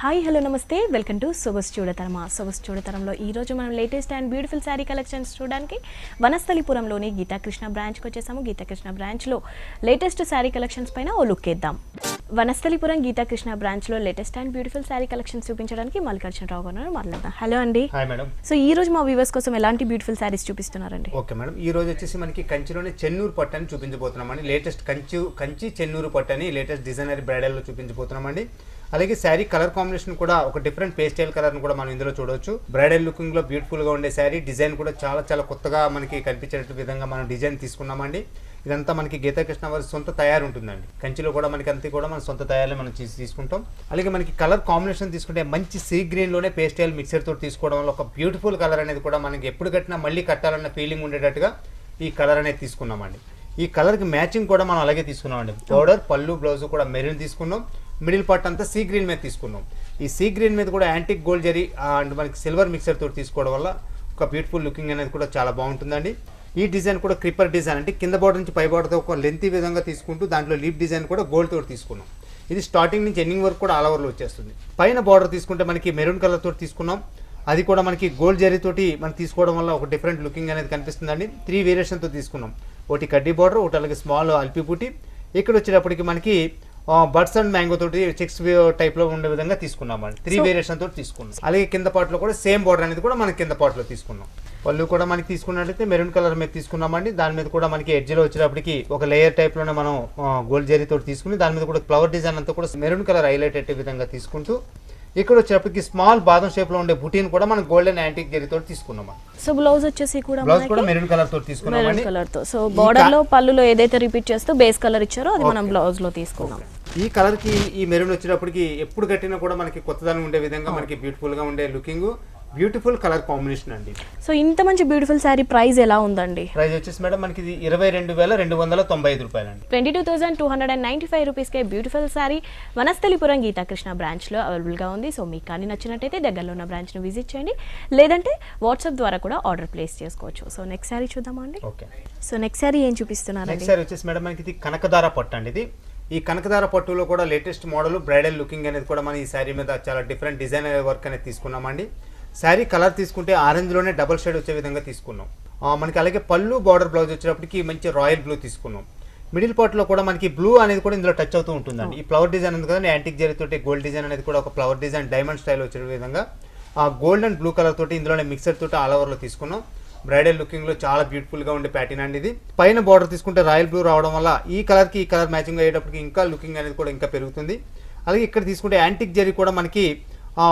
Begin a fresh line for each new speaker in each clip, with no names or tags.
Hi hello నమస్తే welcome to సొగసు చూడతరమా. సొగసు చూడతరంలో ఈరోజు మనం latest and beautiful sari collections చూడడానికి వనస్థలిపురంలోని గీతాకృష్ణ బ్రాంచ్కి వచ్చేసాము. గీతాకృష్ణ బ్రాంచ్లో లేటెస్ట్ శారీ కలెక్షన్స్ పైన ఓ లుక్ వేద్దాం. వనస్థలిపురం గీతాకృష్ణ బ్రాంచ్లో latest and beautiful sari collections చూపించడానికి మల్లికార్జునరావు గారు మాట్లాడదాం. హలో అండి.
Hi madam.
సో ఈ రోజు మా వ్యూవర్స్ కోసం ఎలాంటి బ్యూటిఫుల్ శారీస్ చూపిస్తున్నారండి?
ఓకే మేడం, ఈ రోజు వచ్చేసి మనకి కంచిలోనే చెన్నూరు పట్టు అని చూపించబోతున్నామండి. లేటెస్ట్ కంచి చెన్నూరు పట్టు అని లేటెస్ట్ డిజైనరీ బ్రైడల్లో చూపించబోతున్నామండి. అలాగే శారీ కలర్ కాంబినేషన్ కూడా ఒక డిఫరెంట్ పేస్టైల్ కలర్ ని కూడా మనం ఇందులో చూడవచ్చు. బ్రైడల్ లుకింగ్ లో బ్యూటిఫుల్ గా ఉండే శారీ డిజైన్ కూడా చాలా కొత్తగా మనకి కనిపించే విధంగా మనం డిజైన్ తీసుకున్నామండి. ఇదంతా మనకి గీతాకృష్ణ వారి సొంత తయారు ఉంటుందండి. కంచిలో కూడా మనకి అంతా కూడా మన సొంత తయారులో మనం తీసుకుంటాం. అలాగే మనకి కలర్ కాంబినేషన్ తీసుకుంటే మంచి సీ గ్రీన్ లోనే పేస్టైల్ మిక్సర్ తోటి తీసుకోవడం వల్ల ఒక బ్యూటిఫుల్ కలర్ అనేది కూడా మనకి ఎప్పుడు కట్టినా మళ్ళీ కట్టాలన్న ఫీలింగ్ ఉండేటట్టుగా ఈ కలర్ అనేది తీసుకున్నామండి. ఈ కలర్కి మ్యాచింగ్ కూడా మనం అలాగే తీసుకున్నామండి. బోర్డర్ పళ్ళు బ్లౌజ్ కూడా మెరూన్ తీసుకున్నాం. మిడిల్ పార్ట్ అంతా సీ గ్రీన్ మీద తీసుకున్నాం. ఈ సీ గ్రీన్ మీద కూడా యాంటిక్ గోల్డ్ జరీ అండ్ మనకి సిల్వర్ మిక్సర్ తోటి తీసుకోవడం వల్ల ఒక బ్యూటిఫుల్ లుకింగ్ అనేది కూడా చాలా బాగుంటుందండి. ఈ డిజైన్ కూడా క్రిపర్ డిజైన్ అంటే కింద బార్డర్ నుంచి పై బార్డర్తో ఒక లెంతీ విధంగా తీసుకుంటూ దాంట్లో లీప్ డిజైన్ కూడా గోల్డ్ తోటి తీసుకున్నాం. ఇది స్టార్టింగ్ నుంచి ఎండింగ్ వరకు కూడా ఆల్ ఓవర్లో వచ్చేస్తుంది. పైన బార్డర్ తీసుకుంటే మనకి మెరూన్ కలర్ తోటి తీసుకున్నాం. అది కూడా మనకి గోల్డ్ జరీ తోటి మనం తీసుకోవడం వల్ల ఒక డిఫరెంట్ లుకింగ్ అనేది కనిపిస్తుందండి. 3 వేరియేషన్తో తీసుకున్నాం. ఒకటి కడ్డీ బార్డర్, ఒకటి అలాగే స్మాల్ అల్పి బూటీ. ఇక్కడ వచ్చేటప్పటికి మనకి బడ్స్ అండ్ మ్యాంగో తోటి చెక్స్ టైప్ లో ఉండే విధంగా తీసుకున్నాం. 3 వేరియేషన్ తోటి తీసుకున్నాం. అలాగే కింద పార్ట్ లో కూడా సేమ్ బార్డర్ అనేది కూడా మనకి కింద పార్ట్ లో తీసుకున్నాం. పళ్ళు కూడా మనకి తీసుకున్నట్లయితే మెరూన్ కలర్ మీద తీసుకున్నామండి. దాని మీద కూడా మనకి ఎడ్జ్ లో వచ్చేటప్పటికి ఒక లేయర్ టైప్ లోనే మనం గోల్డ్ జరీ తోటి తీసుకుని దాని మీద కూడా ఫ్లవర్ డిజైన్ అంతా కూడా మెరూన్ కలర్ హైలైట్ అయ్యే విధంగా తీసుకుంటూ ఇక్కడ వచ్చేటప్పటికి స్మాల్ బాదం షేప్ లో ఉండే బుటీన్ కూడా మనం గోల్డెన్ యాంటిక్ జరీ తోటి తీసుకున్నాం.
సో బ్లౌజ్ వచ్చేసి కూడా
మెరూన్ కలర్ తోటి తీసుకున్నాం.
కలర్ తో సో బార్డర్ లో పళ్ళులో ఏదైతే రిపీట్ చేస్తూ బేస్ కలర్ ఇచ్చారో అది మనం బ్లౌజ్ లో తీసుకున్నాం.
ఈ కలర్ కి ఈ మెరూన్ వచ్చేటప్పటికి ఎప్పుడు కట్టినా కూడా మనకి కొత్తదనం ఉండే విధంగా మనకి బ్యూటిఫుల్ గా ఉండే లుకింగ్, బ్యూటిఫుల్ కలర్ కాంబినేషన్ అండి.
సో ఇంత మంచి బ్యూటిఫుల్ శారీ ప్రైస్ ఎలా ఉందండి?
ప్రైస్ వచ్చేసి మేడం మనకి ఇది 22,295 రూపాయలండి.
22,295 రూపీస్కే బ్యూటిఫుల్ శారీ వనస్థలిపురం గీతాకృష్ణ బ్రాంచ్లో అవైలబుల్గా ఉంది. సో మీకు కానీ నచ్చినట్టయితే దగ్గరలో ఉన్న బ్రాంచ్ను విజిట్ చేయండి, లేదంటే వాట్సాప్ ద్వారా కూడా ఆర్డర్ ప్లేస్ చేసుకోవచ్చు. సో నెక్స్ట్ శారీ చూద్దామా అండి?
ఓకే.
సో నెక్స్ట్ శారీ ఏం చూపిస్తున్నారు?
నెక్స్ట్ శారీ వచ్చేసి మేడం మనకి ఇది కనకదార పట్టు అండి. ఇది ఈ కనకదార పట్టులో కూడా లేటెస్ట్ మోడల్ బ్రైడల్ లుకింగ్ అనేది కూడా మనం ఈ శారీ మీద చాలా డిఫరెంట్ డిజైన్ వర్క్ అనేది తీసుకున్నామండి. శారీ కలర్ తీసుకుంటే ఆరెంజ్లోనే డబుల్ షేడ్ వచ్చే విధంగా తీసుకున్నాం. మనకి అలాగే పళ్ళు బార్డర్ బ్లౌజ్ వచ్చేటప్పటికి మంచి రాయల్ బ్లూ తీసుకున్నాం. మిడిల్ పార్ట్లో కూడా మనకి బ్లూ అనేది కూడా ఇందులో టచ్ అవుతూ ఉంటుందండి. ఈ ఫ్లవర్ డిజైన్ ఉంది కదండి, యాంటిక్ జరీ తోటి గోల్డ్ డిజైన్ అనేది కూడా ఒక ఫ్లవర్ డిజైన్ డైమండ్ స్టైల్ వచ్చే విధంగా గోల్డ్ అండ్ బ్లూ కలర్ తోటి ఇందులోనే మిక్సర్ తోటి ఆల్ ఓవర్లో తీసుకున్నాం. బ్రైడల్ లుకింగ్ లో చాలా బ్యూటిఫుల్ గా ఉండే ప్యాటర్న్ అండి. ఇది పైన బార్డర్ తీసుకుంటే రాయల్ బ్లూ రావడం వల్ల ఈ కలర్ కి ఈ కలర్ మ్యాచింగ్ అయ్యేటప్పటికి ఇంకా లుకింగ్ అనేది కూడా ఇంకా పెరుగుతుంది. అలాగే ఇక్కడ తీసుకుంటే యాంటిక్ జరీ కూడా మనకి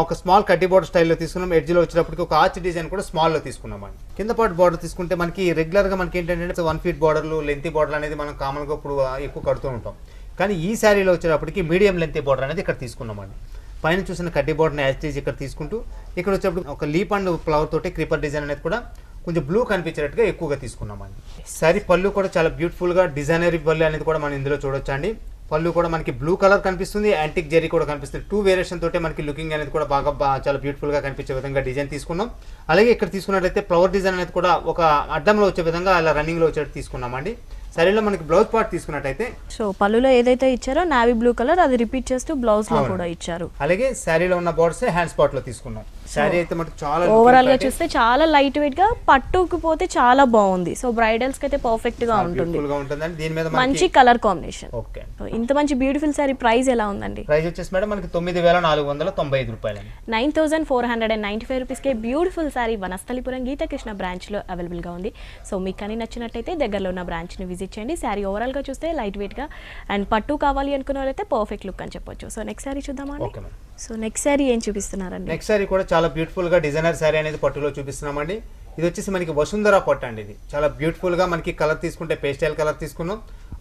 ఒక స్మాల్ కడ్డీ బార్డర్ స్టైల్లో తీసుకున్నాం. ఎడ్జ్ లో వచ్చేటప్పటికి ఒక ఆర్చ్ డిజైన్ కూడా స్మాల్ లో తీసుకున్నామండి. కింద పార్ట్ బార్డర్ తీసుకుంటే మనకి రెగ్యులర్ గా మనకి ఏంటంటే 1 ఫీట్ బార్డర్లు, లెంతీ బార్డర్ అనేది మనం కామన్ గా ఇప్పుడు ఎక్కువ కడుతూ ఉంటాం. కానీ ఈ శారీలో వచ్చేటప్పటికి మీడియం లెంతీ బార్డర్ అనేది ఇక్కడ తీసుకున్నామండి. పైన చూసిన కడ్డీ బార్డర్ని యాజ్ ఇక్కడ తీసుకుంటూ ఇక్కడ వచ్చేటప్పుడు ఒక లీప్ అండ్ ఫ్లవర్ తోటి క్రీపర్ డిజైన్ అనేది కూడా కొంచెం బ్లూ కనిపించేటట్టుగా ఎక్కువగా తీసుకున్నామండి. శారీ పళ్ళు కూడా చాలా బ్యూటిఫుల్ గా డిజైనరీ పళ్ళు అనేది కూడా మనం ఇందులో చూడొచ్చు అండి. పళ్ళు కూడా మనకి బ్లూ కలర్ కనిపిస్తుంది, యాంటిక్ జరీ కూడా కనిపిస్తుంది. 2 వేరియేషన్ తోటే మనకి లుకింగ్ అనేది కూడా బాగా చాలా బ్యూటిఫుల్ గా కనిపించే విధంగా డిజైన్ తీసుకున్నాం. అలాగే ఇక్కడ తీసుకున్నట్లయితే ఫ్లవర్ డిజైన్ అనేది కూడా ఒక అడ్డంలో వచ్చే విధంగా అలా రన్నింగ్ లో వచ్చేట్టు తీసుకున్నామండి. శారీలో మనకి బ్లౌజ్ పార్ట్ తీసుకున్నట్టయితే
సో పళ్ళులో ఏదైతే ఇచ్చారో నావీ బ్లూ కలర్ అది రిపీట్ చేస్తూ బ్లౌజ్ లో కూడా ఇచ్చారు.
అలాగే శారీలో ఉన్న బోర్డ్స్ హ్యాండ్స్ పార్ట్ లో తీసుకున్నాం. శారీ అయితే మనకి చాలా
ఓవరాల్ గా చూస్తే చాలా లైట్ వెయిట్ గా పట్టుకు పోతే చాలా బాగుంది. సో బ్రైడల్స్ కి అయితే పర్ఫెక్ట్ గా ఉంటుంది.
దీని మీద
మంచి కలర్ కాంబినేషన్.
ఓకే.
ఇంత మంచి బ్యూటిఫుల్ సారీ ప్రైస్ ఎలా ఉందండి?
ప్రైస్ వచ్చేసి మేడం మనకి 9,495 రూపాయలు.
9,495 రూపీస్ కే బ్యూటిఫుల్ సారీ వనస్థలిపురం గీతాకృష్ణ బ్రాంచ్ లో అవైలబుల్ గా ఉంది. సో మీకు కానీ నచ్చినట్టయితే దగ్గరలో ఉన్న బ్రాంచ్ ని విజిట్ చేయండి. సారీ ఓవరాల్ గా చూస్తే లైట్ వెయిట్ గా అండ్ పట్టు కావాలి అనుకున్న వాళ్ళైతే పర్ఫెక్ట్ లుక్ అని చెప్పొచ్చు. సో నెక్స్ట్ సారీ చూద్దామా? సో నెక్స్ట్ సారీ ఏం చూపిస్తున్నారండి?
నెక్స్ట్ సారీ కూడా చాలా బ్యూటిఫుల్ గా డిజైనర్ సారీ అనేది పట్టులో చూపిస్తున్నామండి. ఇది వచ్చేసి మనకి వసుంధర పట్టు అండి. ఇది చాలా బ్యూటిఫుల్ గా మనకి కలర్ తీసుకుంటే పేస్టైల్ కలర్ తీసుకున్నాం.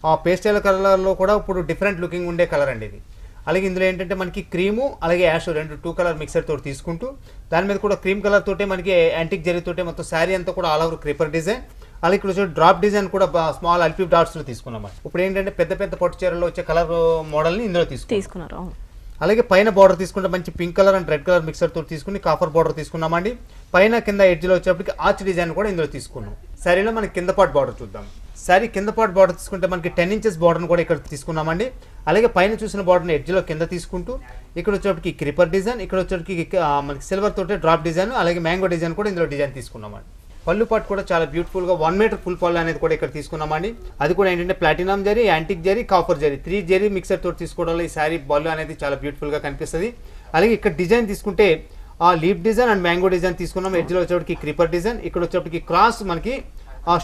ఆ పేస్టైల్ కలర్ లో కూడా ఇప్పుడు డిఫరెంట్ లుకింగ్ ఉండే కలర్ అండి ఇది. అలాగే ఇందులో ఏంటంటే మనకి క్రీము అలాగే యాష్ 2 కలర్ మిక్సర్ తోటి తీసుకుంటూ దాని మీద కూడా క్రీమ్ కలర్ తోటే మనకి యాంటిక్ జరీ తోటే మొత్తం శారీ అంతా కూడా ఆల్ ఓవర్ క్రీపర్ డిజైన్. అలాగే ఇక్కడ వచ్చే డ్రాప్ డిజైన్ కూడా స్మాల్ అల్పి డాట్స్ లో తీసుకున్నాం. ఇప్పుడు ఏంటంటే పెద్ద పెద్ద పట్టు చీరలో వచ్చే కలర్ మోడల్ ని ఇందులో తీసుకున్నారు. అలాగే పైన బార్డర్ తీసుకుంటే మంచి pink colour and red colour mixer తో తీసుకుని కాఫర్ బార్డర్ తీసుకున్నామండి. పైన కింద ఎడ్జ్లో వచ్చేప్పటికి ఆర్చ్ డిజైన్ కూడా ఇందులో తీసుకున్నాం. శారీలో మనకి కింద పార్ట్ బార్డర్ చూద్దాం. శారీ కింద పార్ట్ బార్డర్ తీసుకుంటే మనకి 10 ఇంచెస్ బార్డర్ని కూడా ఇక్కడ తీసుకున్నామండి. అలాగే పైన చూసిన బార్డర్ని ఎడ్జ్లో కింద తీసుకుంటూ ఇక్కడ వచ్చేప్పటికి క్రీపర్ డిజైన్, ఇక్కడ వచ్చేప్పటికి మనకి సిల్వర్ తోటి డ్రాప్ డిజైన్, అలాగే మ్యాంగో డిజైన్ కూడా ఇందులో డిజైన్ తీసుకున్నామండి. పళ్ళు పాటు కూడా చాలా బ్యూటిఫుల్గా 1 మీటర్ ఫుల్ పళ్ళు అనేది కూడా ఇక్కడ తీసుకున్నామండి. అది కూడా ఏంటంటే platinum zari, antique zari, copper zari 3 zari mixer తోటి తీసుకోవడం వల్ల ఈ శారీ పళ్ళు అనేది చాలా బ్యూటిఫుల్గా కనిపిస్తుంది. అలాగే ఇక్కడ డిజైన్ తీసుకుంటే leaf design and mango design తీసుకున్నాం. ఎడ్జ్లో వచ్చేప్పటికి క్రీపర్ డిజైన్, ఇక్కడ వచ్చేప్పటికి క్రాస్ మనకి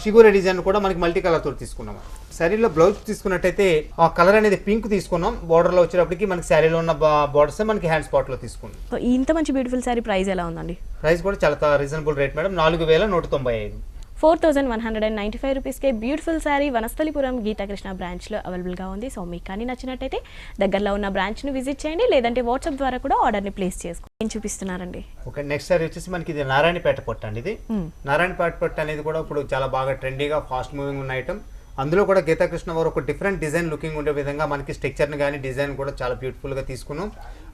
షిగోరే డిజైన్ కూడా మనకి మల్టీ కలర్ తోటి తీసుకున్నాం. శారీలో బ్లౌజ్ తీసుకున్నట్టయితే ఆ కలర్ అనేది పింక్ తీసుకున్నాం. బార్డర్లో వచ్చేటప్పటికి మనకి శారీలో ఉన్న బార్డర్స్ మనకి హ్యాండ్ స్పాట్లో తీసుకున్నాం.
ఇంత మంచి బ్యూటిఫుల్ శారీ ప్రైస్ ఎలా ఉందండి?
ప్రైస్ కూడా చాలా రీజనబుల్ రేట్ మేడం, 4195.
4195 రూపీస్కే బ్యూటిఫుల్ శారీ వనస్థలిపురం గీతాకృష్ణ బ్రాంచ్లో అవైలబుల్గా ఉంది. సో మీకు కానీ నచ్చినట్టయితే దగ్గరలో ఉన్న బ్రాంచ్ను విజిట్ చేయండి, లేదంటే వాట్సాప్ ద్వారా కూడా ఆర్డర్ని ప్లేస్ చేసుకోండి. ఏం చూపిస్తున్నారండి?
ఓకే, నెక్స్ట్ శారీ వచ్చేసి మనకి ఇది నారాయణపేట పట్టు అండి. ఇది నారాయణపేట పట్టు అనేది కూడా ఇప్పుడు చాలా బాగా ట్రెండీగా ఫాస్ట్ మూవింగ్ ఉన్న ఐటమ్. అందులో కూడా గీతాకృష్ణ వారు ఒక డిఫరెంట్ డిజైన్ లుకింగ్ ఉండే విధంగా మనకి స్ట్రక్చర్ని కానీ డిజైన్ కూడా చాలా బ్యూటిఫుల్గా తీసుకున్నాం.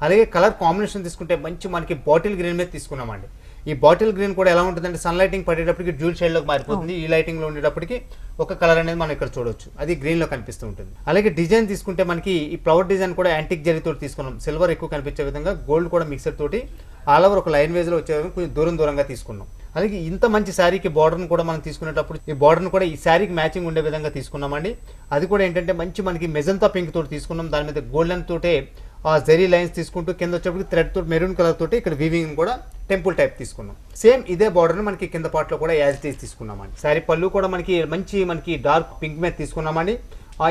అలాగే కలర్ కాంబినేషన్ తీసుకుంటే మంచి మనకి బాటిల్ గ్రీన్ మీద తీసుకున్నామండి. ఈ బాటిల్ గ్రీన్ కూడా ఎలా ఉంటుందంటే సన్ లైటింగ్ పడేటప్పటికి డ్యూల్ షేడ్లోకి మారిపోతుంది. ఈ లైటింగ్లో ఉండేటప్పటికి ఒక కలర్ అనేది మనం ఇక్కడ చూడొచ్చు, అది గ్రీన్లో కనిపిస్తూ ఉంటుంది. అలాగే డిజైన్ తీసుకుంటే మనకి ఈ ఫ్లవర్ డిజైన్ కూడా యాంటిక్ జరీతో తీసుకున్నాం. సిల్వర్ ఎక్కువ కనిపించే విధంగా గోల్డ్ కూడా మిక్సర్ తోటి ఆల్ ఓవర్ ఒక లైన్ వేజ్లో వచ్చే విధంగా కొంచెం దూరంగా తీసుకున్నాం. అలాగే ఇంత మంచి శారీకి బార్డర్ని కూడా మనం తీసుకునేటప్పుడు ఈ బార్డర్ని కూడా ఈ శారీకి మ్యాచింగ్ ఉండే విధంగా తీసుకున్నామండి. అది కూడా ఏంటంటే మంచి మనకి మెజంతా పింక్ తోటి తీసుకున్నాం. దాని మీద గోల్డెన్ తోటే జెరీ లైన్స్ తీసుకుంటూ కింద వచ్చేప్పటికి థ్రెడ్ తోటి మెరూన్ కలర్ తోటి ఇక్కడ వీవింగ్ కూడా టెంపుల్ టైప్ తీసుకున్నాం. సేమ్ ఇదే బార్డర్ని మనకి కింద పార్ట్లో కూడా యాజ్ ఇట్ ఈజ్ తీసుకున్నామండి. శారీ పళ్ళు కూడా మనకి డార్క్ పింక్ మీద తీసుకున్నామండి.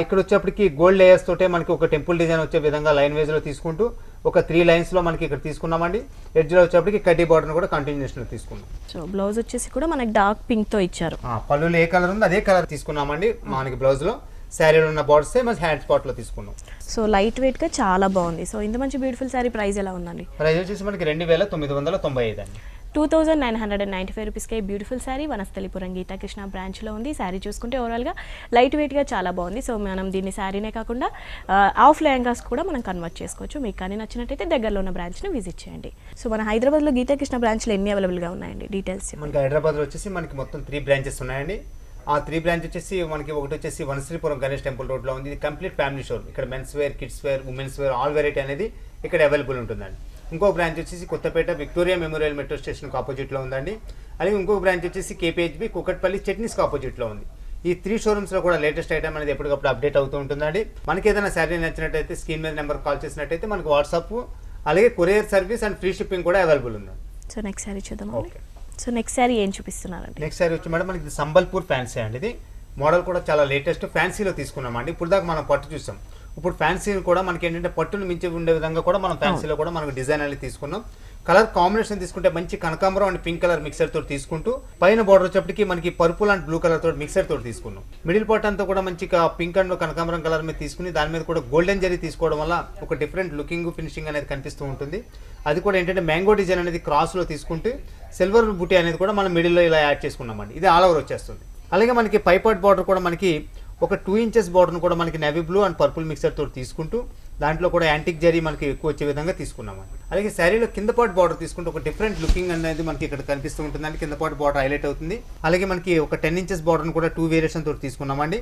ఇక్కడ వచ్చేప్పటికి గోల్డ్ లేయర్స్ తోటే మనకి ఒక టెంపుల్ డిజైన్ వచ్చే విధంగా లైన్ వేజ్లో తీసుకుంటూ ఒక 3 లైన్స్లో మనకి ఇక్కడ తీసుకున్నామండి. ఎడ్జ్లో వచ్చేప్పటికి కడ్డీ బార్డర్ కూడా కంటిన్యూషన్లో తీసుకున్నాం.
సో బ్లౌజ్ వచ్చేసి కూడా మనకి డార్క్ పింక్తో ఇచ్చారు.
పళ్ళులో ఏ కలర్ ఉందో అదే కలర్ తీసుకున్నామండి మనకి బ్లౌజ్లో. శారీలో ఉన్న బార్డర్స్ మన హ్యాండ్ స్పాట్లో తీసుకున్నాం.
సో లైట్ వెయిట్గా చాలా బాగుంది. సో ఇంత మంచి బ్యూటిఫుల్ శారీ ప్రైస్ ఎలా ఉందండి?
ప్రైస్ వచ్చేసి మనకి 2995 అండి.
2995 రూపీస్కే బ్యూటిఫుల్ శారీ వనస్థలిపురం గీతాకృష్ణ బ్రాంచ్లో ఉంది. శారీ చూసుకుంటే ఓవరాల్గా లైట్ వెయిట్గా చాలా బాగుంది. సో మనం దీన్ని శారీనే కాకుండా ఆఫ్ లెహంగాస్ కూడా మనం కన్వర్ట్ చేసుకోవచ్చు. మీకు కానీ నచ్చినట్టయితే దగ్గరలో ఉన్న బ్రాంచ్ని విజిట్ చేయండి. సో మన హైదరాబాద్లో గీతాకృష్ణ బ్రాంచ్లో ఎన్ని అవైలబుల్గా ఉన్నాయండి? డీటెయిల్స్
మనకి హైదరాబాద్లో వచ్చేసి మనకి మొత్తం 3 బ్రాంచెస్ ఉన్నాయండి. ఆ 3 బ్రాంచ్ వచ్చేసి మనకి ఒకటి వచ్చేసి వనశ్రీపురం గణేష్ టెంపుల్ రోడ్లో ఉంది. ఇది కంప్లీట్ ఫ్యామిలీ షోరూమ్. ఇక్కడ men's wear, kids wear, women's wear all variety అనేది ఇక్కడ అవైలబుల్ ఉంటుందండి. ఇంకో బ్రాంచ్ వచ్చేసి కొత్తపేట విక్టోరియా మెమోరియల్ మెట్రో స్టేషన్కి ఆపోజిట్లో ఉందండి. అలాగే ఇంకొక బ్రాంచ్ వచ్చేసి కేపీహెచ్బి కుకట్పల్లి చట్నీస్కి ఆపోజిట్లో ఉంది. ఈ 3 షోరూమ్స్లో కూడా లేటెస్ట్ ఐటమ్ అనేది ఎప్పటికప్పుడు అప్డేట్ అవుతూ ఉంటుందండి. మనకి ఏదైనా శారీ నచ్చినట్టయితే స్క్రీన్ మీద నెంబర్ కాల్ చేసినట్టయితే మనకి వాట్సాప్, అలాగే courier service and free shipping కూడా అవైలబుల్ ఉంది.
సో నెక్స్ట్ శారీ చూద్దాం.
ఓకే,
సో నెక్స్ట్ శారీ ఏం చూపిస్తున్నారండి?
నెక్స్ట్ శారీ వచ్చి మేడం మనకి సంబల్పూర్ ఫ్యాన్సీ అండి. ఇది మోడల్ కూడా చాలా లేటెస్ట్ ఫ్యాన్సీలో తీసుకున్నామండి. ఇప్పుడు దాకా మనం పట్టు చూసాం, ఇప్పుడు ఫ్యాన్సీ కూడా మనకి ఏంటంటే పట్టును మించి ఉండే విధంగా కూడా మనం ఫ్యాన్సీలో కూడా మనకు డిజైన్ అనేది తీసుకున్నాం. కలర్ కాంబినేషన్ తీసుకుంటే మంచి కనకాంబరం అండ్ పింక్ కలర్ మిక్సర్ తోటి తీసుకుంటూ పైన బార్డర్ వచ్చేప్పటికి మనకి పర్పుల్ అండ్ బ్లూ కలర్ తోటి మిక్సర్ తోటి తీసుకున్నాం. మిడిల్ పార్ట్ అంతా కూడా మంచి పింక్ అండ్ కనకాంబరం కలర్ మీద తీసుకుని దాని మీద కూడా గోల్డెన్ జరీ తీసుకోవడం వల్ల ఒక డిఫరెంట్ లుకింగ్ ఫినిషింగ్ అనేది కనిపిస్తూ ఉంటుంది. అది కూడా ఏంటంటే మ్యాంగో డిజైన్ అనేది క్రాస్లో తీసుకుంటూ సిల్వర్ బుటీ అనేది కూడా మనం మిడిల్లో ఇలా యాడ్ చేసుకున్నామండి. ఇది ఆల్ ఓవర్ వచ్చేస్తుంది. అలాగే మనకి పై పార్ట్ బార్డర్ కూడా మనకి ఒక 2 ఇంచెస్ బార్డర్ను కూడా మనకి navy blue and purple mixer తోటి తీసుకుంటూ దాంట్లో కూడా యాంటిక్ జరీ మనకి ఎక్కువ వచ్చే విధంగా తీసుకున్నామండి. అలాగే శారీలో కింద పార్ట్ బార్డర్ తీసుకుంటే ఒక డిఫరెంట్ లుకింగ్ అనేది మనకి ఇక్కడ కనిపిస్తూ ఉంటుందండి. కింద పార్ట్ బార్డర్ హైలైట్ అవుతుంది. అలాగే మనకి ఒక 10 ఇంచెస్ బార్డర్ను కూడా 2 వేరియేషన్ తోటి తీసుకున్నామండి.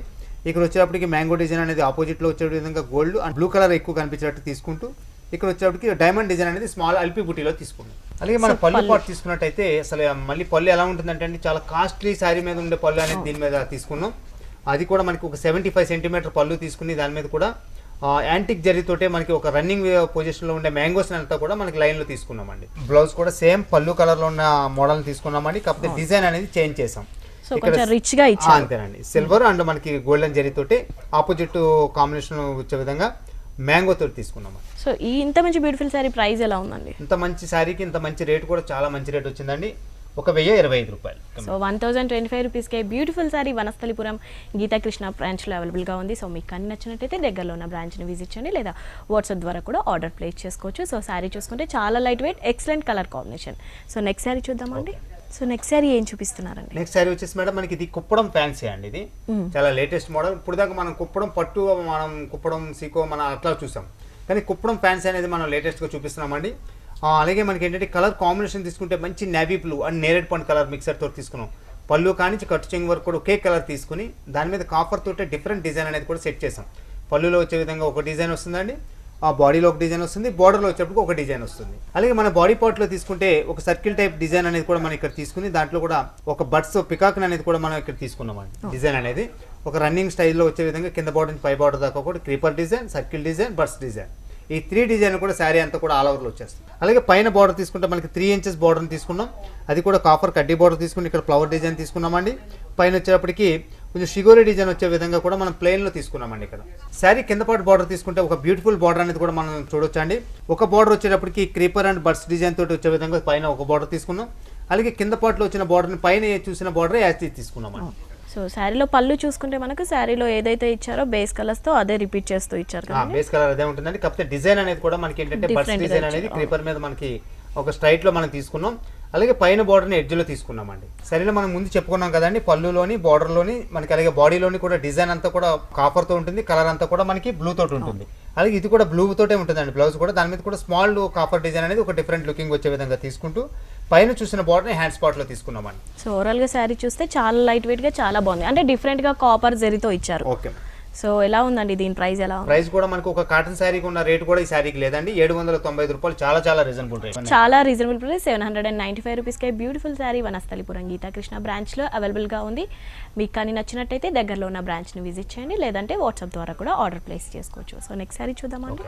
ఇక్కడ వచ్చేటప్పటికి మ్యాంగో డిజైన్ అనేది ఆపోజిట్లో వచ్చే విధంగా గోల్డ్ అండ్ బ్లూ కలర్ ఎక్కువ కనిపించేటట్టు తీసుకుంటూ ఇక్కడ వచ్చేటప్పటికి డైమండ్ డిజైన్ అనేది స్మాల్ అల్పి బుటీలో తీసుకున్నాం. అలాగే మన పళ్ళు పార్ట్ తీసుకున్నట్టయితే అసలు మళ్ళీ పళ్ళు ఎలా ఉంటుందంటే అండి చాలా కాస్ట్లీ శారీ మీద ఉండే పళ్ళు అనేది దీని మీద తీసుకున్నాం. అది కూడా మనకి ఒక 75 సెంటీమీటర్ పళ్ళు తీసుకుని దాని మీద కూడా యాంటిక్ జరీతోటే మనకి ఒక రన్నింగ్ పొజిషన్లో ఉండే మ్యాంగోస్ అంతా కూడా మనకి లైన్లో తీసుకున్నామండి. బ్లౌజ్ కూడా సేమ్ పళ్ళు కలర్లో ఉన్న మోడల్ తీసుకున్నామండి. కాకపోతే డిజైన్ అనేది చేంజ్ చేసాం. అంతేనండి, సిల్వర్ అండ్ మనకి గోల్డెన్ జరీతోటి ఆపోజిట్ కాంబినేషన్ వచ్చే విధంగా మ్యాంగో తోటి తీసుకున్నామండి.
సో ఈ ఇంత మంచి బ్యూటిఫుల్ శారీ ప్రైస్ ఎలా ఉందండి?
ఇంత మంచి శారీకి ఇంత మంచి రేట్ కూడా చాలా మంచి రేట్ వచ్చిందండి. 1025 రూపాయలు.
సో 1025 రూపీస్కే బ్యూటిఫుల్ శారీ వనస్థలిపురం గీతాకృష్ణ బ్రాంచ్లో అవైలబుల్గా ఉంది. సో మీకు అన్ని నచ్చినట్టయితే దగ్గరలో ఉన్న బ్రాంచ్ని విజిట్ చేయండి, లేదా వాట్సాప్ ద్వారా కూడా ఆర్డర్ ప్లేస్ చేసుకోవచ్చు. సో శారీ చూసుకుంటే చాలా light weight, excellent colour combination. So next sari చూద్దామండి. సో నెక్స్ట్ సారీ ఏం చూపిస్తున్నారండి?
నెక్స్ట్ సారీ వచ్చేసి మేడం మనకి ఇది కుప్పడం ఫ్యాన్సీ అండి. ఇది చాలా లేటెస్ట్ మోడల్. ఇప్పుడు దాకా మనం కుప్పడం పట్టు, మనం కుప్పడం సీకో మనం అట్లా చూసాం, కానీ కుప్పడం ఫ్యాన్సీ అనేది మనం లేటెస్ట్గా చూపిస్తున్నామండి. అలాగే మనకి ఏంటంటే కలర్ కాంబినేషన్ తీసుకుంటే మంచి నేవీ బ్లూ అండ్ నేరేడ్ పండు కలర్ మిక్సర్తో తీసుకున్నాం. పళ్ళు కానీ కట్ చెంగు వరకు కూడా ఒకే కలర్ తీసుకుని దాని మీద కాపర్ తోటే డిఫరెంట్ డిజైన్ అనేది కూడా సెట్ చేసాం. పళ్ళులో వచ్చే విధంగా ఒక డిజైన్ వస్తుందండి, ఆ బాడీలో ఒక డిజైన్ వస్తుంది, బార్డర్లో వచ్చేటప్పుడు ఒక డిజైన్ వస్తుంది. అలాగే మన బాడీ పార్ట్లో తీసుకుంటే ఒక సర్కిల్ టైప్ డిజైన్ అనేది కూడా మనం ఇక్కడ తీసుకుని దాంట్లో కూడా ఒక బర్డ్స్ పికాక్ అనేది కూడా మనం ఇక్కడ తీసుకున్నామండి. డిజైన్ అనేది ఒక రన్నింగ్ స్టైల్లో వచ్చే విధంగా కింద బార్డర్ నుంచి పై బార్డర్ దాకా కూడా creeper design, circle design, birds design, ఈ 3 డిజైన్ కూడా శారీ అంతా కూడా ఆల్ ఓవర్లో వచ్చేస్తుంది. అలాగే పైన బార్డర్ తీసుకుంటే మనకి 3 ఇంచెస్ బార్డర్ని తీసుకున్నాం, అది కూడా కాపర్ కడ్డీ బార్డర్ తీసుకుని ఇక్కడ ఫ్లవర్ డిజైన్ తీసుకున్నామండి. పైన వచ్చేటప్పటికి కొంచెం షిగోరీ డిజైన్ వచ్చే విధంగా కూడా మనం ప్లెయిన్లో తీసుకున్నామండి. ఇక్కడ శారీ కింద పాటు బార్డర్ తీసుకుంటే ఒక బ్యూటిఫుల్ బార్డర్ అనేది కూడా మనం చూడొచ్చండి. ఒక బార్డర్ వచ్చేటప్పటికి క్రీపర్ అండ్ బర్డ్స్ డిజైన్ తోటి వచ్చే విధంగా పైన ఒక బార్డర్ తీసుకున్నాం. అలాగే కింద పాటులో వచ్చిన బార్డర్ని పైన చూసిన బార్డర్ యాజ్ తీసుకున్నామండి.
సో శారీలో పళ్ళు చూసుకుంటే మనకు శారీలో ఏదైతే ఇచ్చారో బేస్ కలర్స్ తో అదే రిపీట్ చేస్తూ ఇచ్చారు కదా.
బేస్ కలర్ అదే ఉంటుందండి, కాకపోతే డిజైన్ అనేది కూడా మనకి ఏంటంటే బర్డ్స్ డిజైన్ అనేది క్రీపర్ మీద మనకి ఒక స్ట్రైట్ లో మనం తీసుకున్నాం. అలాగే పైన బార్డర్ని ఎడ్జ్లో తీసుకున్నామండి. సరేనా, మనం ముందు చెప్పుకున్నాం కదండి, పళ్ళులోని బార్డర్లోని మనకి అలాగే బాడీలోని కూడా డిజైన్ అంతా కూడా కాపర్తో ఉంటుంది, కలర్ అంతా కూడా మనకి బ్లూ తోటి ఉంటుంది. అలాగే ఇది కూడా బ్లూ తోటే ఉంటుందండి బ్లౌజ్ కూడా. దాని మీద కూడా స్మాల్ కాపర్ డిజైన్ అనేది ఒక డిఫరెంట్ లుకింగ్ వచ్చే విధంగా తీసుకుంటూ పైన చూసిన బార్డర్ని హ్యాండ్ స్పాట్లో తీసుకున్నామండి.
సో ఓవరాల్గా శారీ చూస్తే చాలా లైట్ వెయిట్గా చాలా బాగుంది, అంటే డిఫరెంట్గా కాపర్ జరీతో ఇచ్చారు.
ఓకే,
సో ఎలా ఉందండి దీని ప్రైస్? ఎలా ఉంది?
ప్రైస్ కూడా మనకు ఒక కాటన్ శారీకి ఉన్న రేట్ కూడా ఈ శారీకి లేదండి, 795 రూపాయలు. చాలా చాలా రీజనబుల్ రేట్,
చాలా రీజనబుల్ ప్రైస్. 795 రూపీస్కి బ్యూటిఫుల్ శారీ వనస్థలిపురం గీతాకృష్ణ బ్రాంచ్లో అవైలబుల్గా ఉంది. మీకు కానీ నచ్చినట్టయితే దగ్గరలో ఉన్న బ్రాంచ్ని విజిట్ చేయండి, లేదంటే వాట్సాప్ ద్వారా కూడా ఆర్డర్ ప్లేస్ చేసుకోవచ్చు. సో నెక్స్ట్ శారీ చూద్దామండి.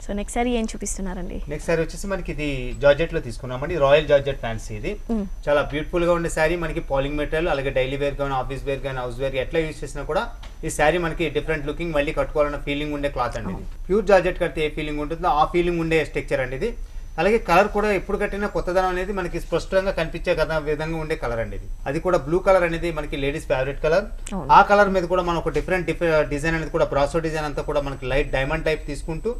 సో నెక్స్ట్ శారీ ఏం చూపిస్తున్నారండి?
నెక్స్ట్ శారీ వచ్చేసి మనకి ఇది జార్జెట్ లో తీసుకున్నామండి, రాయల్ జార్జెట్ ఫ్యాన్సీ. ఇది చాలా బ్యూటిఫుల్ గా ఉండే శారీ. మనకి పాలింగ్ మెటీరియల్, అలాగే డైలీ వేర్ కానీ ఆఫీస్ వేర్ కానీ హౌస్ వేర్ ఎట్లా యూజ్ చేసినా కూడా ఈ శారీ మనకి డిఫరెంట్ లుకింగ్, మళ్ళీ కట్టుకోవాలన్న ఫీలింగ్ ఉండే క్లాత్ అండి. ఇది ప్యూర్ జార్జెట్ కడితే ఏ ఫీలింగ్ ఉంటుందో ఆ ఫీలింగ్ ఉండే స్ట్రక్చర్ అండి ఇది. అలాగే కలర్ కూడా ఎప్పుడు కట్టినా కొత్తదనం అనేది మనకి స్పష్టంగా కనిపించే విధంగా ఉండే కలర్ అండి ఇది. అది కూడా బ్లూ కలర్ అనేది మనకి లేడీస్ ఫేవరెట్ కలర్. ఆ కలర్ మీద కూడా మనం ఒక డిఫరెంట్ డిజైన్ అనేది కూడా బ్రాసో డిజైన్ అంతా కూడా మనకి లైట్ డైమండ్ టైప్ తీసుకుంటూ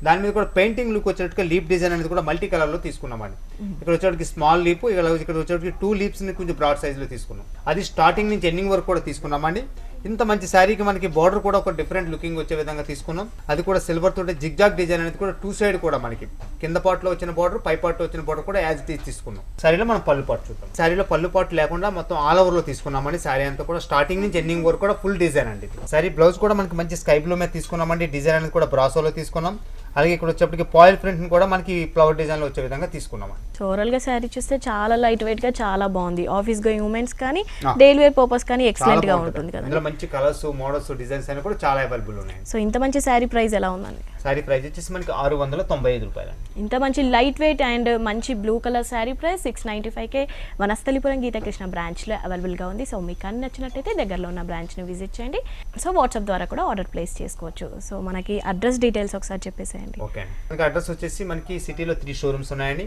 దాని మీద కూడా పెయింటింగ్ లుక్ వచ్చేటట్టుగా లీప్ డిజైన్ అనేది కూడా మల్టీ కలర్ లో తీసుకున్నామండి. ఇక్కడ వచ్చేటికి స్మాల్ లీప్, ఇక్కడ వచ్చేటికి 2 లీప్స్ ని కొంచెం బ్రాడ్ సైజ్ లో తీసుకున్నాం. అది స్టార్టింగ్ నుంచి ఎండింగ్ వరకు కూడా తీసుకున్నామండి. ఇంత మంచి శారీకి మనకి బార్డర్ కూడా ఒక డిఫరెంట్ లుకింగ్ వచ్చే విధంగా తీసుకున్నాం. అది కూడా సిల్వర్ తోటి జిగ్జాగ్ డిజైన్ అనేది కూడా 2 సైడ్ కూడా మనకి కింద పార్ట్ లో వచ్చిన బార్డర్, పై పార్ట్ లో వచ్చిన బార్డర్ కూడా యాజ్ ఇట్ ఈజ్ తీసుకున్నాం. శారీలో మనం పళ్ళు పార్ట్ చూద్దాం. శారీలో పళ్ళు పార్ట్ లేకుండా మొత్తం ఆల్ ఓవర్ లో తీసుకున్నామండి. శారీ అంతా కూడా స్టార్టింగ్ నుంచి ఎండింగ్ వరకు కూడా ఫుల్ డిజైన్ అండి. శారీ బ్లౌజ్ కూడా మనకి మంచి స్కై బ్లూ మీద తీసుకున్నామండి. డిజైన్ అనేది కూడా బ్రాసోలో తీసుకున్నాం. అలాగే ఇక్కడ వచ్చేప్పటికి పాయిల్ ప్రింట్ కూడా మనకి ఫ్లవర్ డిజైన్ లో వచ్చే విధంగా తీసుకున్నాం.
సో ఓవరాల్ గా శారీ చూస్తే చాలా లైట్ వెయిట్ గా చాలా బాగుంది. ఆఫీస్ గోయింగ్ ఉమెన్స్ కానీ డైలీ వేర్ పర్పస్ కానీ ఎక్సలెంట్ గా ఉంటుంది కదా.
ఇందులో మంచి కలర్స్, మోడల్స్, డిజైన్స్ అన్ని కూడా చాలా అవైలబుల్ ఉన్నాయి.
సో ఇంత మంచి శారీ ప్రైస్ ఎలా ఉందండి?
శారీ ప్రైస్ వచ్చేసి మనకి 695 రూపాయలు.
ఇంత మంచి లైట్ వెయిట్ అండ్ మంచి బ్లూ కలర్ శారీ ప్రైస్ 695కే వనస్థలిపురం గీతాకృష్ణ బ్రాంచ్ లో అవైలబుల్ గా ఉంది. సో మీకు అన్ని నచ్చినట్టయితే దగ్గరలో ఉన్న బ్రాంచ్ ని విజిట్ చేయండి. సో వాట్సాప్ ద్వారా కూడా ఆర్డర్ ప్లేస్ చేసుకోవచ్చు. సో మనకి అడ్రస్ డీటెయిల్స్ ఒకసారి చెప్పేసేయండి.
ఓకే, మనకి అడ్రస్ వచ్చేసి మనకి సిటీలో 3 షోరూమ్స్ ఉన్నాయండి.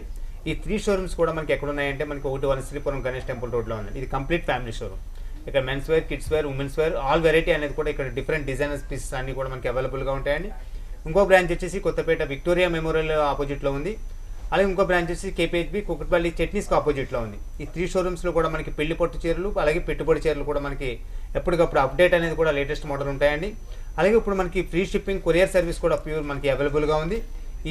ఈ 3 షోరూమ్స్ కూడా మనకి ఎక్కడ ఉన్నాయంటే మనకి ఒకటి వనస్థలిపురం గణేష్ టెంపుల్ రోడ్లో ఉంది. ఇది కంప్లీట్ ఫ్యామిలీ షోరూమ్. ఇక్కడ men's wear, kids wear, women's wear all variety అనేది కూడా ఇక్కడ డిఫరెంట్ డిజైనర్స్ పీసెస్ అన్ని కూడా మనకి అవైలబుల్గా ఉంటాయండి. ఇంకో బ్రాంచ్ వచ్చేసి కొత్తపేట విక్టోరియా మెమోరియల్ ఆపోజిట్లో ఉంది. అలాగే ఇంకో బ్రాంచ్ వచ్చేసి కేపీహెచ్బి కుకట్పల్లి చట్నీస్కి ఆపోజిట్లో ఉంది. ఈ 3 షోరూమ్స్లో కూడా మనకి పెళ్లి పట్టు చీరలు, అలాగే పెట్టుబడి చీరలు కూడా మనకి ఎప్పటికప్పుడు అప్డేట్ అనేది కూడా లేటెస్ట్ మోడల్ ఉంటాయండి. అలాగే ఇప్పుడు మనకి ఫ్రీ షిప్పింగ్ కొరియర్ సర్వీస్ కూడా ప్యూర్ మనకి అవైలబుల్గా ఉంది.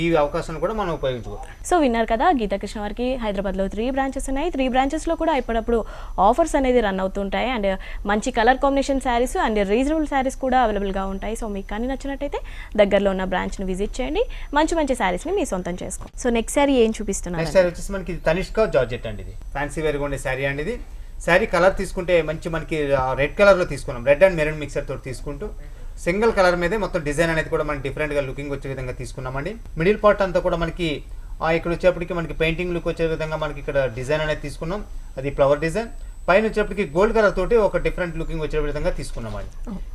ఈ అవకాశాన్ని కూడా మనం ఉపయోగించుకోవచ్చు.
సో విన్నారు కదా, గీతాకృష్ణ వారికి హైదరాబాద్లో 3 బ్రాంచెస్ ఉన్నాయి. 3 బ్రాంచెస్లో కూడా ఇప్పుడప్పుడు ఆఫర్స్ అనేది రన్ అవుతుంటాయి. అండ్ మంచి colour combination saris and reasonable saris కూడా అవైలబుల్గా ఉంటాయి. సో మీకు కానీ నచ్చినట్టయితే దగ్గరలో ఉన్న బ్రాంచ్ని విజిట్ చేయండి, మంచి మంచి శారీస్ని మీ సొంతం చేసుకోండి. సో నెక్స్ట్ శారీ ఏం చూపిస్తున్నారు?
నెక్స్ట్ శారీ వచ్చేసి మనకి తనిష్క జార్జెట్ అండి. ఇది ఫ్యాన్సీ వేర్గా ఉండే శారీ అండి. ఇది శారీ కలర్ తీసుకుంటే మంచి మనకి రెడ్ కలర్లో తీసుకున్నాం. రెడ్ అండ్ మెరూన్ మిక్సర్ తోటి తీసుకుంటూ సింగిల్ కలర్ మీదే మొత్తం డిజైన్ అనేది కూడా మనకి డిఫరెంట్గా లుకింగ్ వచ్చే విధంగా తీసుకున్నామండి. మిడిల్ పార్ట్ అంతా కూడా మనకి ఇక్కడ వచ్చేప్పటికి మనకి పెయింటింగ్ లుక్ వచ్చే విధంగా మనకి ఇక్కడ డిజైన్ అనేది తీసుకున్నాం. అది ఫ్లవర్ డిజైన్. పైన వచ్చేప్పటికి గోల్డ్ కలర్ తోటి ఒక డిఫరెంట్ లుకింగ్ వచ్చే విధంగా తీసుకున్నామండి.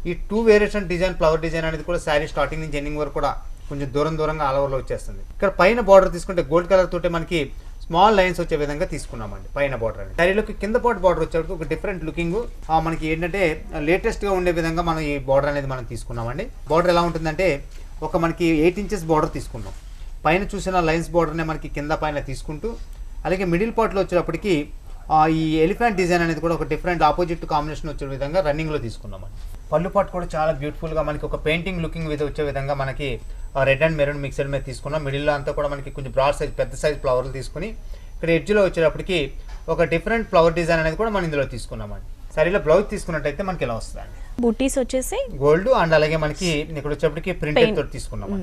ఈ 2 వేరియేషన్ డిజైన్ ఫ్లవర్ డిజైన్ అనేది కూడా శారీ స్టార్టింగ్ నుంచి ఎండింగ్ వరకు కూడా కొంచెం దూరంగా ఆల్ ఓవర్లో వచ్చేస్తుంది. ఇక్కడ పైన బార్డర్ తీసుకుంటే గోల్డ్ కలర్ తోటి మనకి స్మాల్ లైన్స్ వచ్చే విధంగా తీసుకున్నామండి పైన బార్డర్ అని. శారీలోకి కింద పాటు బార్డర్ వచ్చేటప్పుడు ఒక డిఫరెంట్ లుకింగ్ మనకి ఏంటంటే లేటెస్ట్గా ఉండే విధంగా మనం ఈ బార్డర్ అనేది మనం తీసుకున్నామండి. బార్డర్ ఎలా ఉంటుందంటే ఒక మనకి 8 ఇంచెస్ బార్డర్ తీసుకున్నాం. పైన చూసిన లైన్స్ బార్డర్నే మనకి కింద పైన తీసుకుంటూ అలాగే మిడిల్ పార్ట్లో వచ్చేటప్పటికి ఈ ఎలిఫెంట్ డిజైన్ అనేది కూడా ఒక డిఫరెంట్ ఆపోజిట్ కాంబినేషన్ వచ్చే విధంగా రన్నింగ్లో తీసుకున్నామండి. పళ్ళు పాటు కూడా చాలా బ్యూటిఫుల్గా మనకి ఒక పెయింటింగ్ లుకింగ్ మీద వచ్చే విధంగా మనకి రెడ్ అండ్ మెరూన్ మిక్సర్ మీద తీసుకున్నాం. మిడిల్లో అంతా కూడా మనకి కొంచెం బ్రాడ్ సైజ్ పెద్ద సైజ్ ఫ్లవర్లు తీసుకుని ఇక్కడ ఎడ్జ్లో వచ్చేటప్పటికి ఒక డిఫరెంట్ ఫ్లవర్ డిజైన్ అనేది కూడా మనం ఇందులో తీసుకున్నామండి. సారీలో బ్లౌజ్ తీసుకున్నట్టయితే మనకి ఇలా వస్తుందండి.
బుటీస్ వచ్చేసి
గోల్డ్ అండ్ అలాగే మనకి ఇక్కడ వచ్చేప్పటికి ప్రింటెడ్ తోటి తీసుకున్నాం.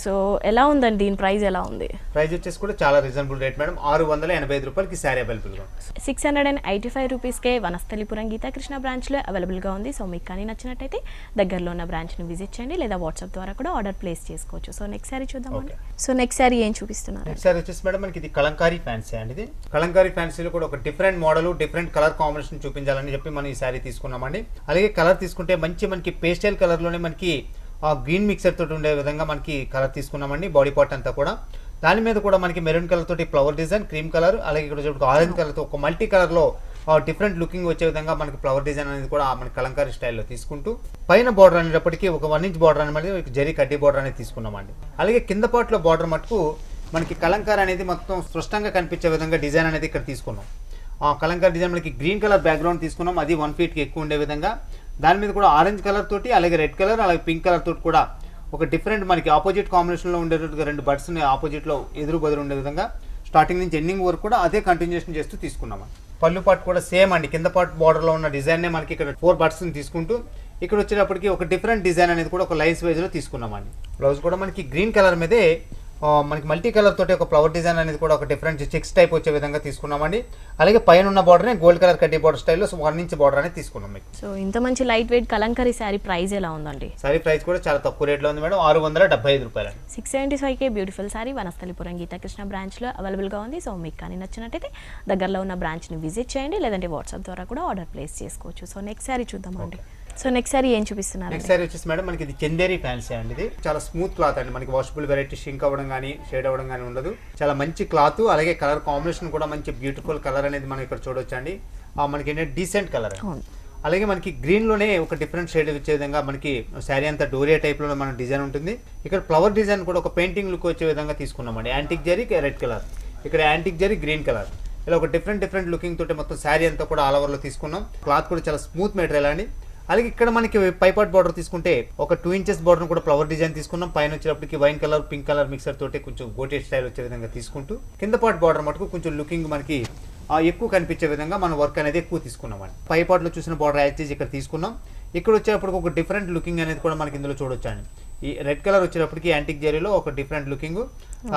సో ఎలా ఉందండి, దీని ప్రైస్ ఎలా ఉంది?
ప్రైస్ వచ్చేసి కూడా చాలా రీజనబుల్ రేట్ మేడం. 685 రూపాయలకి శారీ అవైలబుల్గా
685 రూపీస్కే వనస్థలిపురం గీతాకృష్ణ బ్రాంచ్లో అవైలబుల్గా ఉంది. సో మీకు కానీ నచ్చినట్టయితే దగ్గరలో ఉన్న బ్రాంచ్ని విజిట్ చేయండి, లేదా వాట్సాప్ ద్వారా కూడా ఆర్డర్ ప్లేస్ చేసుకోవచ్చు. సో నెక్స్ట్ శారీ చూద్దామండి. సో నెక్స్ట్ శారీ ఏం చూపిస్తున్నారు?
నెక్స్ట్ శారీ వచ్చేసి మేడం మనకి ఇది కలంకారీ ఫ్యాన్సీ అండి. ఇది కలంకారీ ఫ్యాన్సీలో కూడా ఒక different model different colour combination చూపించాలని చెప్పి మనం ఈ శారీ తీసుకున్నామండి. అలాగే కలర్ తీసుకుంటే మనకి పేస్టల్ కలర్లోనే మనకి గ్రీన్ మిక్సర్ తోటి ఉండే విధంగా మనకి కలర్ తీసుకున్నామండి. బాడీ పార్ట్ అంతా కూడా దాని మీద కూడా మనకి మెరూన్ కలర్ తోటి ఫ్లవర్ డిజైన్, క్రీమ్ కలర్, అలాగే ఇక్కడ ఆరెంజ్ కలర్తో ఒక మల్టీ కలర్లో డిఫరెంట్ లుకింగ్ వచ్చే విధంగా మనకి ఫ్లవర్ డిజైన్ అనేది కూడా మనకి కలంకారీ స్టైల్లో తీసుకుంటూ పైన బార్డర్ అనేటప్పటికీ ఒక 1 ఇంచ్ బార్డర్ అనేది జరీ కడ్డీ బార్డర్ అనేది తీసుకున్నామండి. అలాగే కింద పార్ట్లో బార్డర్ మటుకు మనకి కలంకారీ అనేది మొత్తం స్పష్టంగా కనిపించే విధంగా డిజైన్ అనేది ఇక్కడ తీసుకున్నాం. కలంకారీ డిజైన్ మనకి గ్రీన్ కలర్ బ్యాక్గ్రౌండ్ తీసుకున్నాం, అది 1 ఫీట్కి ఎక్కువ ఉండే విధంగా. దాని మీద కూడా ఆరెంజ్ కలర్ తోటి, అలాగే రెడ్ కలర్, అలాగే పింక్ కలర్ తోటి కూడా ఒక డిఫరెంట్ మనకి ఆపోజిట్ కాంబినేషన్లో ఉండేటట్టుగా 2 బర్డ్స్ని ఆపోజిట్లో ఎదురు బదురు ఉండే విధంగా స్టార్టింగ్ నుంచి ఎండింగ్ వరకు కూడా అదే కంటిన్యూషన్ చేస్తూ తీసుకున్నాం. పళ్ళు పాటు కూడా సేమ్ అండి. కింద పాటు బార్డర్లో ఉన్న డిజైన్నే మనకి ఇక్కడ 4 బర్డ్స్ని తీసుకుంటూ ఇక్కడ వచ్చేటప్పటికి ఒక డిఫరెంట్ డిజైన్ అనేది కూడా ఒక లైన్స్ వైజ్లో తీసుకున్నామండి. బ్లౌజ్ కూడా మనకి గ్రీన్ కలర్ మీదే మనకి మల్టీ కలర్ తోటి ఒక ఫ్లవర్ డిజైన్ అనేది కూడా ఒక డిఫరెంట్ చెక్స్ టైప్ వచ్చే విధంగా తీసుకున్నామండి. అలాగే పైన ఉన్న బార్డర్ని గోల్డ్ కలర్ కడ్డీ బార్డర్ స్టైల్లో 1 ఇంచ్ బార్డర్ అనేది తీసుకున్నాం. మీకు
సో ఇంత మంచి light wait Kalamkari sari price ఎలా ఉందండి?
శారీ ప్రైస్ కూడా చాలా తక్కువ రేట్లో ఉంది మేడం, 675 రూపాయలు.
675కే బ్యూటిఫుల్ శారీ వనస్థలిపురం గీతాకృష్ణ బ్రాంచ్లో అవైలబుల్గా ఉంది. సో మీకు కానీ నచ్చినట్టయితే దగ్గరలో ఉన్న బ్రాంచ్ని విజిట్ చేయండి, లేదంటే వాట్సాప్ ద్వారా కూడా ఆర్డర్ ప్లేస్ చేసుకోవచ్చు. సో నెక్స్ట్ శారీ చూద్దామండి. సో నెక్స్ట్ శారీ ఏం చూపిస్తున్నారు?
నెక్స్ట్ శారీ వచ్చేసి మేడం మనకి ఇది చందేరి ఫ్యాన్సీ అండి. ఇది చాలా స్మూత్ క్లాత్ అండి. మనకి వాషబుల్ వెరైటీ షింక్ అవ్వడం కానీ షేడ్ అవ్వడం కానీ ఉండదు. చాలా మంచి క్లాత్, అలాగే కలర్ కాంబినేషన్ కూడా మంచి బ్యూటిఫుల్ కలర్ అనేది మనం ఇక్కడ చూడొచ్చు అండి. మనకి ఏంటంటే డీసెంట్ కలర్. అలాగే మనకి గ్రీన్లోనే ఒక డిఫరెంట్ షేడ్ వచ్చే విధంగా మనకి శారీ అంతా డోరియా టైప్లో మన డిజైన్ ఉంటుంది. ఇక్కడ ఫ్లవర్ డిజైన్ కూడా ఒక పెయింటింగ్ లుక్ వచ్చే విధంగా తీసుకున్నామండి. యాంటిక్ జరీ రెడ్ కలర్, ఇక్కడ యాంటిక్ జరీ గ్రీన్ కలర్, ఇలా ఒక డిఫరెంట్ లుకింగ్ తోటి మొత్తం శారీ అంతా కూడా ఆల్ ఓవర్లో తీసుకున్నాం. క్లాత్ కూడా చాలా స్మూత్ మెటీరియల్ అండి. అలాగే ఇక్కడ మనకి పైపాట్ బార్డర్ తీసుకుంటే ఒక 2 ఇంచెస్ బార్డర్ కూడా ఫ్లవర్ డిజైన్ తీసుకున్నాం. పైన వచ్చేటప్పటికి wine colour, pink colour mixer తోటి కొంచెం గోటెడ్ స్టైల్ వచ్చే విధంగా తీసుకుంటూ కింద పార్ట్ బార్డర్ మటుకు కొంచెం లుకింగ్ మనకి ఎక్కువ కనిపించే విధంగా మన వర్క్ అనేది ఎక్కువ తీసుకున్నామండి. పైపాట్లో చూసిన బార్డర్ యాక్చేజ్ ఇక్కడ తీసుకున్నాం. ఇక్కడ వచ్చేటప్పటికి ఒక డిఫరెంట్ లుకింగ్ అనేది కూడా మనకి ఇందులో చూడొచ్చండి. ఈ రెడ్ కలర్ వచ్చేటప్పటికి యాంటిక్ జరీలో ఒక డిఫరెంట్ లుకింగ్,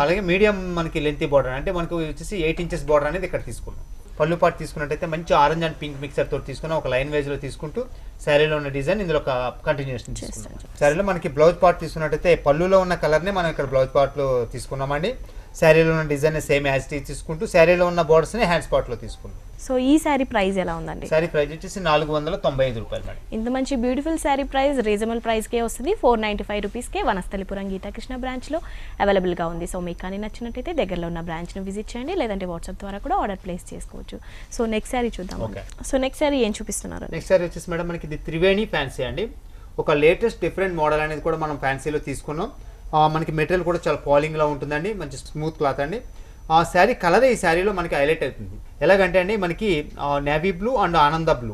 అలాగే మీడియం మనకి లెంతీ బార్డర్ అంటే మనకి వచ్చేసి 8 ఇంచెస్ బార్డర్ అనేది ఇక్కడ తీసుకున్నాం. పళ్ళు పాటు తీసుకున్నట్టయితే మంచి ఆరెంజ్ అండ్ పింక్ మిక్సర్ తోటి తీసుకున్నాం. ఒక లైన్ వేజ్లో తీసుకుంటూ శారీలో ఉన్న డిజైన్ ఇందులో ఒక కంటిన్యూషన్ తీసుకున్నాం. శారీలో మనకి బ్లౌజ్ పార్ట్ తీసుకున్నట్టయితే పళ్ళులో ఉన్న కలర్ని మనం ఇక్కడ బ్లౌజ్ పార్ట్లో తీసుకున్నామండి. శారీలో ఉన్న డిజైన్ సేమ్ యాజ్ తీసుకుంటూ శారీలో ఉన్న బోర్డర్స్ని హ్యాండ్స్ పార్ట్లో తీసుకున్నాం.
సో ఈ శారీ ప్రైస్ ఎలా ఉందండి?
శారీ ప్రైస్ వచ్చేసి 495 రూపాయలు మేడం.
ఇంత మంచి బ్యూటిఫుల్ శారీ ప్రైస్ రీజనబుల్ ప్రైస్కే వస్తుంది. 495 రూపీస్కే వనస్థలిపురం గీతాకృష్ణ బ్రాంచ్లో అవైలబుల్గా ఉంది. సో మీకు కానీ నచ్చినట్టయితే దగ్గరలో ఉన్న బ్రాంచ్ను విజిట్ చేయండి, లేదంటే వాట్సాప్ ద్వారా కూడా ఆర్డర్ ప్లేస్ చేసుకోవచ్చు. సో నెక్స్ట్ శారీ చూద్దాం. సో నెక్స్ట్ శారీ ఏం చూపిస్తున్నారు?
నెక్స్ట్ శారీ వచ్చేసి మేడం మనకి ఇది త్రివేణి ఫ్యాన్సీ అండి. ఒక లేటెస్ట్ డిఫరెంట్ మోడల్ అనేది కూడా మనం ఫ్యాన్సీలో తీసుకున్నాం. మనకి మెటీరియల్ కూడా చాలా పాలింగ్లో ఉంటుందండి, మంచి స్మూత్ క్లాత్ అండి. శారీ కలర్ ఈ శారీలో మనకి హైలైట్ అవుతుంది. ఎలాగంటే అండి మనకి నేవీ బ్లూ అండ్ ఆనంద బ్లూ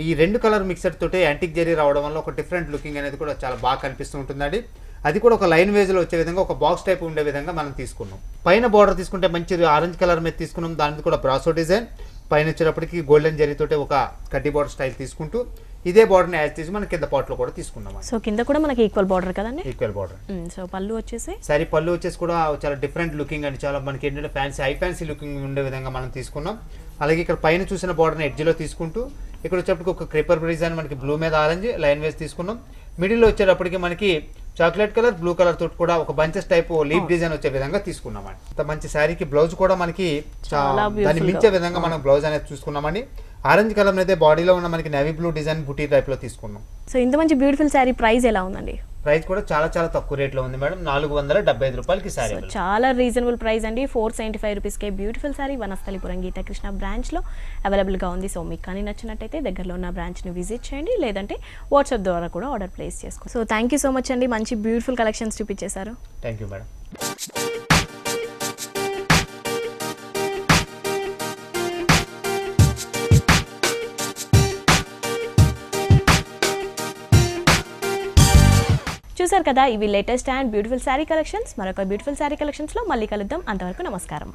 ఈ 2 కలర్ మిక్సర్ తోటి యాంటిక్ జరీ రావడం వల్ల ఒక డిఫరెంట్ లుకింగ్ అనేది కూడా చాలా బాగా కనిపిస్తూ ఉంటుందండి. అది కూడా ఒక లైన్ వేజ్లో వచ్చే విధంగా ఒక బాక్స్ టైప్ ఉండే విధంగా మనం తీసుకున్నాం. పైన బార్డర్ తీసుకుంటే మంచి ఆరెంజ్ కలర్ మీద తీసుకున్నాం. దాని మీద కూడా బ్రాసో డిజైన్, పైన వచ్చేటప్పటికి గోల్డెన్ జరీతోటి ఒక కడ్డీ బార్డర్ స్టైల్ తీసుకుంటూ ఇదే బార్డర్ని యాడ్ చేసి మనం కింద పార్ట్లో కూడా తీసుకున్నాం.
సో కింద కూడా మనకి ఈక్వల్ బార్డర్ కదండి? Equal
border.
సో పళ్ళు వచ్చేసి
సారీ పళ్ళు వచ్చేసి కూడా చాలా డిఫరెంట్ లుకింగ్ అండి. చాలా మనకి ఏంటంటే ఫ్యాన్సీ హై ఫ్యాన్సీ లుకింగ్ ఉండే విధంగా మనం తీసుకున్నాం. అలాగే ఇక్కడ పైన చూసిన బార్డర్ని ఎడ్జ్లో తీసుకుంటూ ఇక్కడ వచ్చేటప్పటికి ఒక క్రీపర్ డిజైన్ మనకి బ్లూ మీద ఆరెంజ్ లైన్ వేసి తీసుకున్నాం. మిడిల్లో వచ్చేటప్పటికి మనకి చాక్లెట్ కలర్ బ్లూ కలర్ తోటి కూడా ఒక బంచెస్ టైప్ లీఫ్ డిజైన్ వచ్చే విధంగా తీసుకున్నామండి. ఇంత మంచి శారీకి బ్లౌజ్ కూడా మనకి దాన్ని మించే విధంగా మనం బ్లౌజ్ అనేది చూసుకున్నామండి. ఆరెంజ్ కలర్ అయితే బాడీలో ఉన్న మనకి నేవీ బ్లూ డిజైన్ బుటీ టైప్ లో తీసుకున్నాం.
సో ఇంత మంచి బ్యూటిఫుల్ శారీ ప్రైస్ ఎలా ఉందండి?
ప్రైస్ కూడా చాలా చాలా తక్కువ రేట్లో ఉంది మేడం. 475 రూపాయలకి శారీ.
చాలా రీజనబుల్ ప్రైస్ అండి. 475 రూపీస్కే బ్యూటిఫుల్ శారీ వనస్థలిపురం గీతాకృష్ణ బ్రాంచ్లో అవైలబుల్గా ఉంది. సో మీకు కానీ నచ్చినట్టయితే దగ్గరలో ఉన్న బ్రాంచ్ని విజిట్ చేయండి, లేదంటే వాట్సాప్ ద్వారా కూడా ఆర్డర్ ప్లేస్ చేసుకోండి. So thank you so much అండి, మంచి బ్యూటిఫుల్ కలెక్షన్స్ చూపించేశారు.
Thank you madam.
చూసారు కదా ఇవి latest and beautiful sari collections. మరొక బ్యూటిఫుల్ శారీ కలెక్షన్స్లో మళ్ళీ కలుద్దాం. అంతవరకు నమస్కారం.